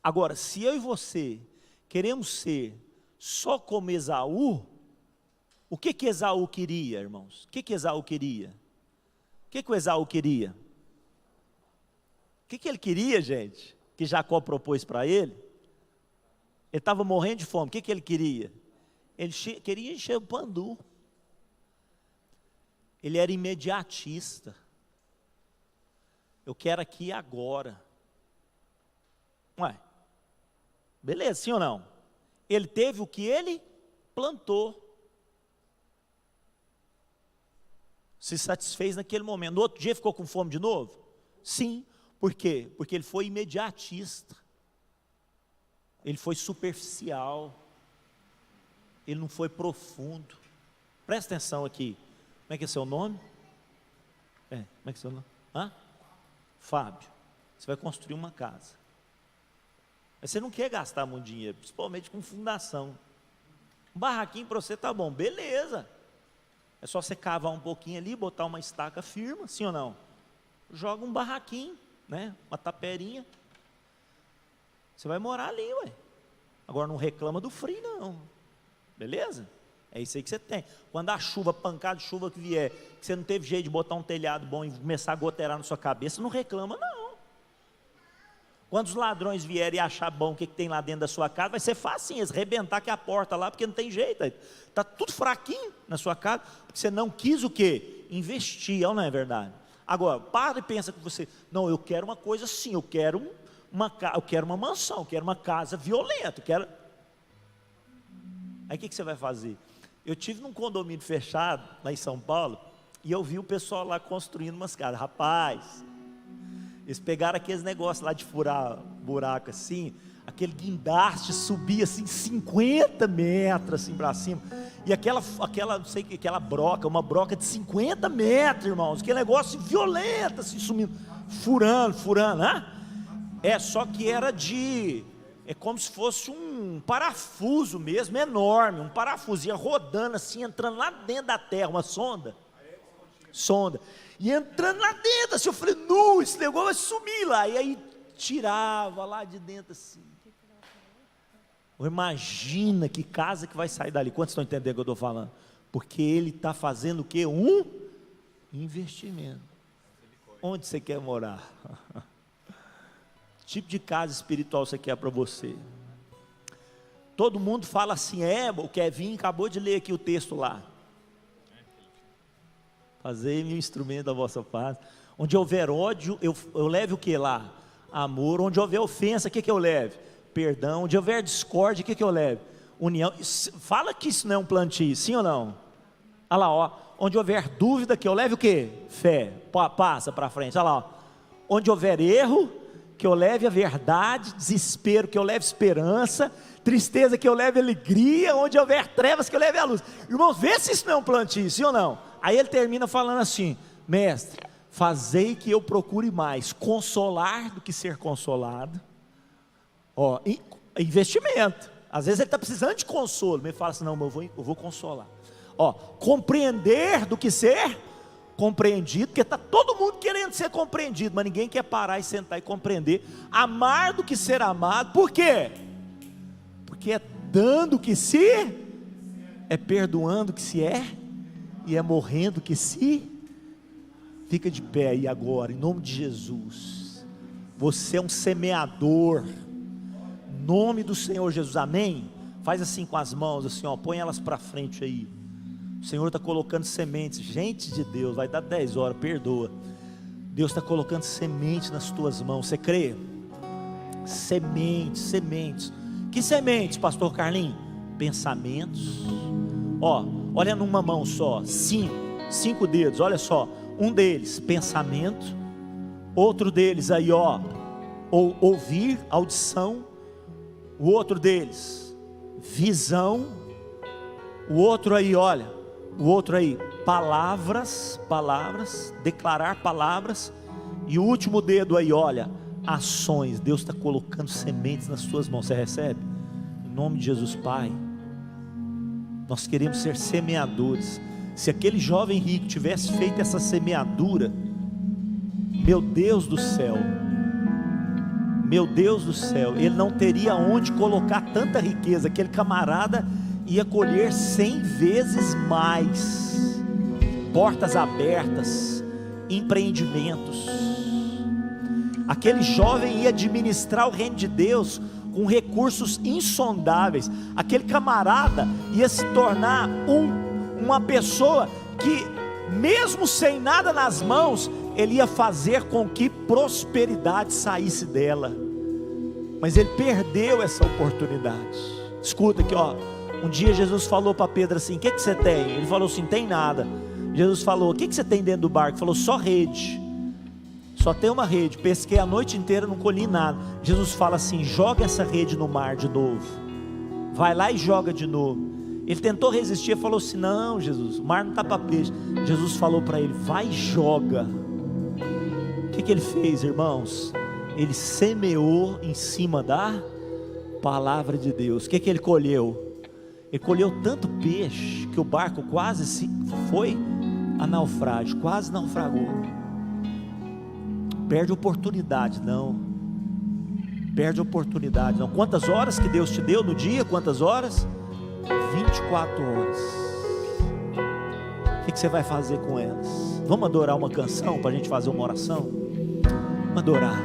Agora, se eu e você queremos ser só como Esaú, o que Esaú queria, irmãos? O que Esaú queria? O que o Esaú queria? O que ele queria, gente? Que Jacó propôs para ele? Ele estava morrendo de fome, o que ele queria? Ele queria encher o pandu. Ele era imediatista. Eu quero aqui e agora. Ué, beleza, sim ou não? Ele teve o que ele plantou. Se satisfez naquele momento. No outro dia ficou com fome de novo? Sim. Por quê? Porque ele foi imediatista. Ele foi superficial. Ele não foi profundo. Presta atenção aqui. Como é que é seu nome? Como é que é seu nome? Fábio. Você vai construir uma casa. Mas você não quer gastar muito dinheiro, principalmente com fundação. Um barraquinho para você tá bom, beleza. É só você cavar um pouquinho ali, botar uma estaca firme, sim ou não? Joga um barraquinho, né? Uma taperinha. Você vai morar ali, ué. Agora não reclama do frio, não. Beleza? É isso aí que você tem. Quando a chuva, pancada de chuva que vier, que você não teve jeito de botar um telhado bom e começar a goteirar na sua cabeça, não reclama, não. Quando os ladrões vierem e achar bom o que tem lá dentro da sua casa, vai ser facinho, eles rebentar que a porta lá, porque não tem jeito. Está tudo fraquinho na sua casa, porque você não quis o quê? Investir, não é verdade? Agora, para e pensa com você, não, eu quero uma coisa assim, eu quero uma mansão, eu quero uma casa violenta, eu quero... Aí o que você vai fazer? Eu tive num condomínio fechado, lá em São Paulo, E eu vi o pessoal lá construindo umas casas. Rapaz, eles pegaram aqueles negócios lá de furar buraco assim, aquele guindaste subia assim 50 metros assim para cima. E aquela, não sei que, aquela broca, uma broca de 50 metros, irmãos. Aquele negócio violento assim, sumindo, furando, né? Só que era é como se fosse um parafuso mesmo, enorme, um parafuso, ia rodando assim, entrando lá dentro da terra, uma sonda, e entrando lá dentro, assim, eu falei, nu, esse negócio vai sumir lá, e aí tirava lá de dentro assim. Imagina que casa que vai sair dali. Quantos estão entendendo o que eu estou falando? Porque ele está fazendo o quê? Um investimento. Onde você quer morar? Que tipo de casa espiritual você quer para você? Todo mundo fala assim, o Kevin acabou de ler aqui o texto lá. Fazei-me um instrumento da vossa paz. Onde houver ódio, eu leve o que lá? Amor. Onde houver ofensa, o que eu leve? Perdão. Onde houver discórdia, o que eu levo? União. Fala que isso não é um plantio, sim ou não? Olha lá, ó. Onde houver dúvida, que eu leve o quê? Fé. Passa para frente, olha lá, ó. Onde houver erro, que eu leve a verdade. Desespero, que eu leve esperança. Tristeza, que eu leve alegria. Onde houver trevas, que eu leve a luz. Irmãos, vê se isso não é um plantio, sim ou não? Aí ele termina falando assim, mestre, fazei que eu procure mais consolar do que ser consolado. Ó, investimento. Às vezes ele está precisando de consolo, mas ele fala assim, não, eu vou consolar. Ó, compreender do que ser compreendido, porque está todo mundo querendo ser compreendido, mas ninguém quer parar e sentar e compreender. Amar do que ser amado. Por quê? Porque é dando o que se é perdoando o que se é, e é morrendo o que se. Fica de pé aí agora, em nome de Jesus. Você é um semeador, em nome do Senhor Jesus, amém? Faz assim com as mãos, assim, ó, põe elas para frente aí. O Senhor está colocando sementes, gente de Deus, vai dar 10 horas, perdoa. Deus está colocando sementes nas tuas mãos, você crê? Sementes. Que sementes, pastor Carlinhos? Pensamentos. Ó, olha numa mão só, 5 dedos, olha só. Um deles, pensamento. Outro deles aí, ó, ouvir, audição. O outro deles, visão. O outro aí, olha, palavras, declarar palavras. E o último dedo aí, olha, ações. Deus está colocando sementes nas suas mãos, você recebe? Em nome de Jesus, Pai, nós queremos ser semeadores. Se aquele jovem rico tivesse feito essa semeadura, meu Deus do céu, ele não teria onde colocar tanta riqueza. Aquele camarada ia colher 100 vezes mais. Portas abertas, empreendimentos. Aquele jovem ia administrar o reino de Deus com recursos insondáveis. Aquele camarada ia se tornar uma pessoa que, mesmo sem nada nas mãos, ele ia fazer com que prosperidade saísse dela. Mas ele perdeu essa oportunidade. Escuta aqui, ó. Um dia Jesus falou para Pedro assim: o que você tem? Ele falou assim: tem nada. Jesus falou: o que você tem dentro do barco? Ele falou: só rede. Só tem uma rede. Pesquei a noite inteira, não colhi nada. Jesus fala assim: joga essa rede no mar de novo. Vai lá e joga de novo. Ele tentou resistir, falou assim: não, Jesus, o mar não está para peixe. Jesus falou para ele: vai e joga. O que ele fez, irmãos? Ele semeou em cima da palavra de Deus. O que ele colheu? Ele colheu tanto peixe que o barco quase foi a naufrágio, quase naufragou. Perde oportunidade não. Perde oportunidade não. Quantas horas que Deus te deu no dia? Quantas horas? 24 horas. O que você vai fazer com elas? Vamos adorar uma canção para a gente fazer uma oração? Vamos adorar.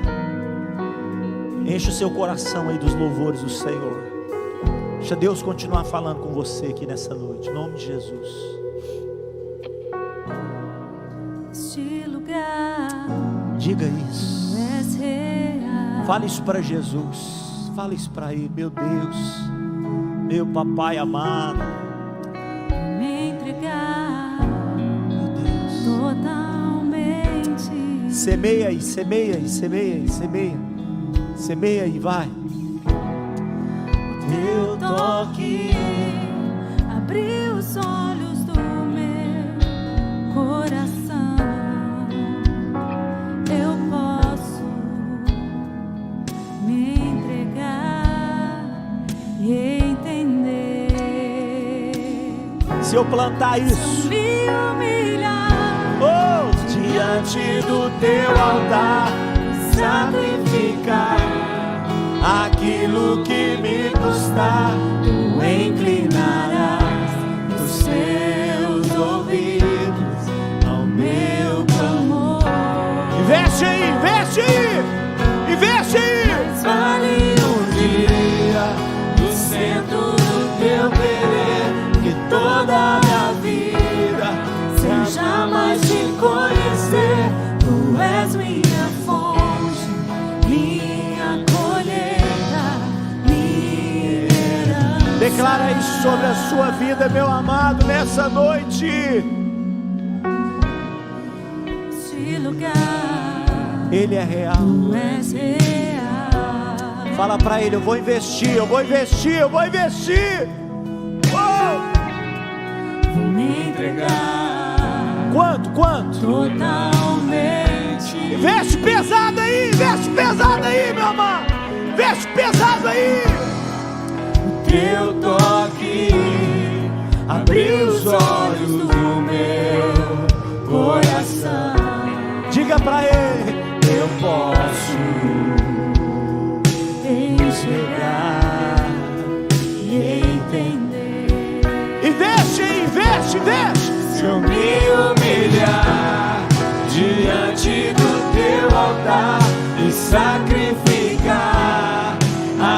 Enche o seu coração aí dos louvores do Senhor. Deixa Deus continuar falando com você aqui nessa noite, em nome de Jesus. Este lugar, diga isso. és real. Fale isso para Jesus. Fale isso para Ele. Meu Deus, meu papai amado, Me entregar, meu Deus, Semeia aí, semeia aí, semeia aí, semeia. Semeia aí, vai. Teu toque abriu os olhos do meu coração. Eu posso me entregar e entender. Se eu plantar isso, Me humilhar diante do teu altar, sacrificar aquilo que me custar, tu inclinarás os seus ouvidos ao meu clamor. Investe aí, investe aí, investe aí. Mais vale Dia no centro do teu querer, que toda a minha vida seja mais te conhecer. Tu és minha fonte, minha colheita, minha herança. declara isso sobre a sua vida, meu amado, nessa noite. Este lugar, Ele é real. tu és real. Fala pra ele, eu vou investir, eu vou investir, eu vou investir. Vou me entregar Quanto? totalmente. Investe pesado aí, meu amado. Investe pesado aí. O teu toque abriu os olhos do meu coração. Diga pra ele, eu posso enxergar E entender. Investe. Se eu me humilhar diante do teu altar e sacrificar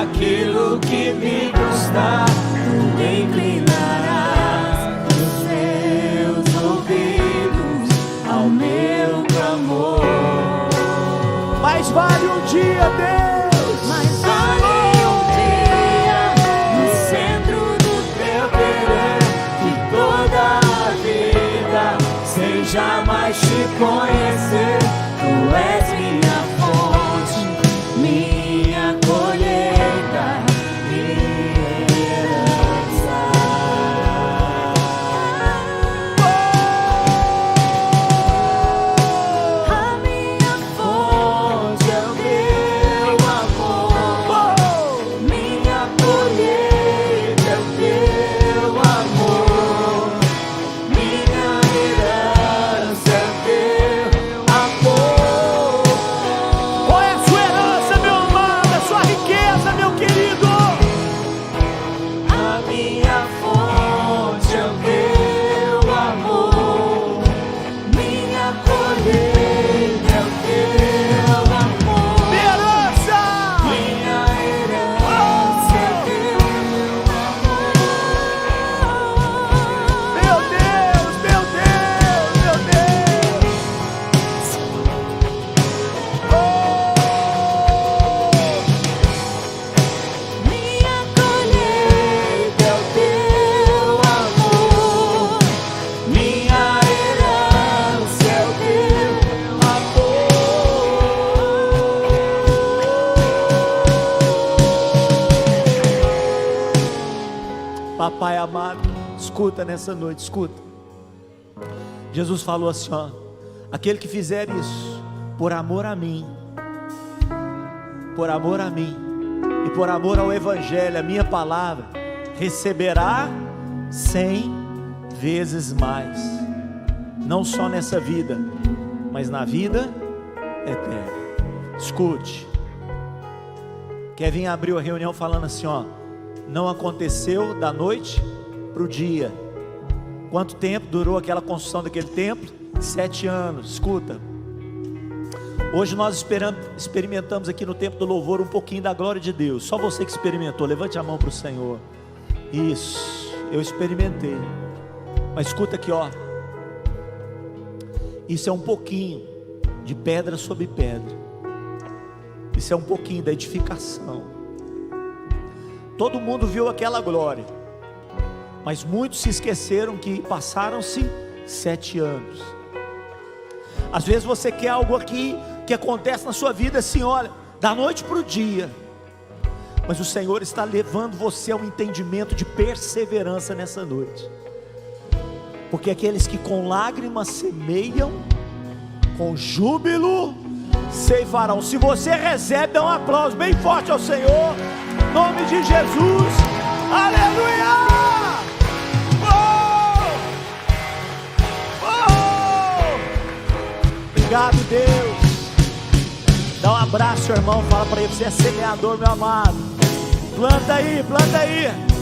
aquilo que me custar, tu inclinarás os seus ouvidos ao meu clamor. Mais vale um dia, Deus. Mais vale dia no centro do teu querer, Que toda a vida seja mais te conhecer. Tu és minha fonte, minha colheita, minha herança. a minha fonte é o teu amor, minha colheita é o teu amor, minha herança é o teu amor. Qual é a sua herança, meu amado? A sua riqueza, meu querido? A minha fonte é o teu amor, minha colheita é o teu amor, Minha herança! minha herança é o teu amor. Meu Deus, meu Deus, meu Deus! Minha colheita é o teu amor, minha herança é o teu amor. Papai amado, escuta nessa noite, escuta. Jesus falou assim, ó: aquele que fizer isso por amor a mim e por amor ao Evangelho, a minha palavra, receberá 100 vezes mais, não só nessa vida, mas na vida eterna. Escute. Kevin abriu a reunião falando assim, ó: não aconteceu da noite para o dia. Quanto tempo durou aquela construção daquele templo? 7 anos. Escuta, hoje nós experimentamos aqui no tempo do louvor um pouquinho da glória de Deus. Só você que experimentou, levante a mão para o Senhor. Isso, eu experimentei. Mas escuta aqui, ó, isso é um pouquinho de pedra sobre pedra. Isso é um pouquinho da edificação. Todo mundo viu aquela glória, mas muitos se esqueceram que passaram-se 7 anos. Às vezes você quer algo aqui que acontece na sua vida assim, olha, da noite para o dia. Mas o Senhor está levando você a um entendimento de perseverança nessa noite. Porque aqueles que com lágrimas semeiam, com júbilo ceifarão. Se você recebe, dá um aplauso bem forte ao Senhor, em nome de Jesus. Aleluia! Obrigado, Deus. Dá um abraço, irmão. Fala para ele, você é semeador, meu amado. Planta aí, planta aí.